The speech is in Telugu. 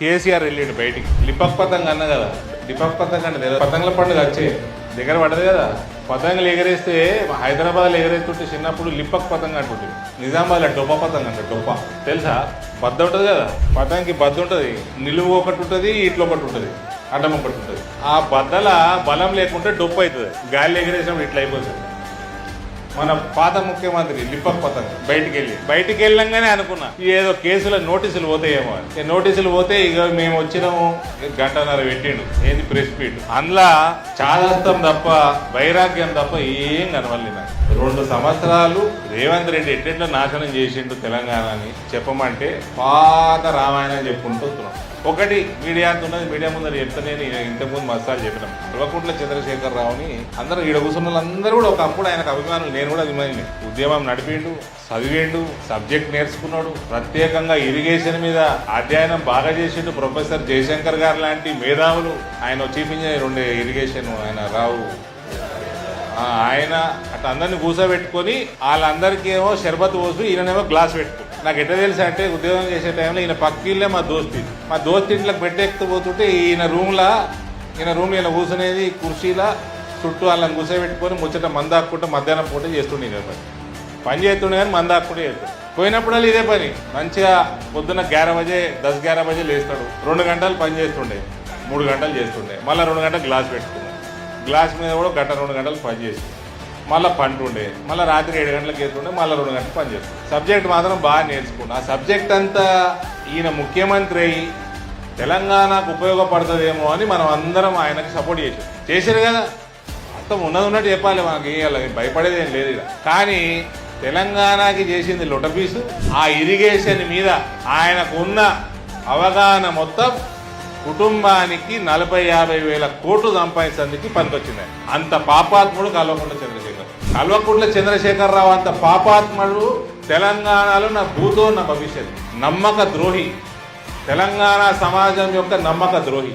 కేసీఆర్ వెళ్ళిండు బయటికి లిపక్ పతంగ అన్న కదా, లిపక్ పతంగ అంటే పతంగుల పండుగ వచ్చే దగ్గర పడదు కదా. పతంగులు ఎగరేస్తే హైదరాబాద్లో ఎగరేస్తుంటే చిన్నప్పుడు లిపక్ పతంగ అంటుంటుంది, నిజామాబాద్లో డొప్ప పతంగ అంటే డొప్ప తెలుసా. బద్ద ఉంటుంది కదా, పతంగి బద్ద ఉంటుంది, నిలువు ఒకటి ఉంటుంది, ఇట్లా ఒకటి ఉంటుంది, అడ్డం ఒకటి ఉంటుంది. ఆ బద్దల బలం లేకుంటే డొప్ప అవుతుంది, గాలి ఎగరేసినప్పుడు ఇట్లా అయిపోతుంది. మన పాత ముఖ్యమంత్రి లిపక్ పతంగ బయటికి వెళ్ళంగానే అనుకున్నా ఏదో కేసుల నోటీసులు పోతాయేమో అని. నోటీసులు పోతే ఇక మేము వచ్చినాము, గంటన్నర పెట్టిండు ఏంది ప్రెస్ మీట్. అందులో చాదస్తం తప్ప వైరాగ్యం తప్ప ఏం కనవల్లి నాకు. 2 సంవత్సరాలు రేవంత్ రెడ్డి ఎట్టెట్లో నాశనం చేసిండు తెలంగాణని చెప్పమంటే పాత రామాయణం చెప్పుకుంటూ వస్తున్నాం. ఒకటి మీడియా అంత ఉన్నది, మీడియా ముందు చెప్తే నేను ఇంతకుముందు మసాలు చెప్పినాం. కల్వకుంట్ల చంద్రశేఖర్ రావుని అందరూ ఈడ కూర్చున్న వాళ్ళందరూ కూడా ఒకప్పుడు ఆయనకు అభిమానులు, నేను కూడా అభిమాని. ఉద్యమం నడిపిండు, చదివిండు, సబ్జెక్ట్ నేర్చుకున్నాడు, ప్రత్యేకంగా ఇరిగేషన్ మీద అధ్యయనం బాగా చేసిండు. ప్రొఫెసర్ జయశంకర్ గారు లాంటి మేధావులు, ఆయన చీఫ్ ఇంజనీర్ ఉండే ఇరిగేషన్ ఆయన రావు, ఆయన అట్లా అందరినీ కూర్చోబెట్టుకొని వాళ్ళందరికీ ఏమో షర్బత్ పోసు, ఈయననేమో గ్లాస్ పెట్టుకో. నాకు ఎట్లా తెలుసు అంటే ఉద్యోగం చేసే టైంలో ఈయన పక్కిళ్ళే మా దోస్తు ఇంట్లోకి పెట్టేక్తూ పోతుంటే ఈయన రూమ్లో ఈయన కూర్చునేది కుర్చీలా చుట్టూ వాళ్ళని కూర్చోబెట్టుకొని ముచ్చట మందాక్కుంటే మధ్యాహ్నం పూట చేస్తుండే. ఇదే పని చేస్తుండే కానీ మందాక్కుంటే చేస్తాడు. పోయినప్పుడల్లా ఇదే పని. మంచిగా పొద్దున్న 11 బజే లేస్తాడు, 2 గంటలు పని చేస్తుండే, 3 గంటలు చేస్తుండే, మళ్ళీ 2 గంటలు గ్లాస్ పెట్టుకున్నాడు. గ్లాస్ మీద కూడా 2 గంటలు పని చేసి మళ్ళీ పంటుండే, మళ్ళీ రాత్రి 7 గంటలకు వేస్తుండే, మళ్ళీ 2 గంటలు పని చేస్తుండే. సబ్జెక్ట్ మాత్రం బాగా నేర్చుకున్నా. ఆ సబ్జెక్ట్ అంతా ఈయన ముఖ్యమంత్రి అయ్యి తెలంగాణకు ఉపయోగపడుతుందేమో అని మనం అందరం ఆయనకి సపోర్ట్ చేశారు కదా. మొత్తం ఉన్నట్టు చెప్పాలి, మనకి భయపడేది ఏం లేదు ఇలా. కానీ తెలంగాణకి చేసింది లొటపీసు. ఆ ఇరిగేషన్ మీద ఆయనకు ఉన్న అవగాహన మొత్తం కుటుంబానికి 40-50 వేల కోట్లు సంపాదించేందుకు పనికొచ్చింది. అంత పాపాత్ముడు కల్వకుంట్ల చంద్రశేఖర్ రావు అంత పాపాత్ముడు తెలంగాణలో నా భూతో నా భవిష్యత్. నమ్మక ద్రోహి, తెలంగాణ సమాజం యొక్క నమ్మక ద్రోహి.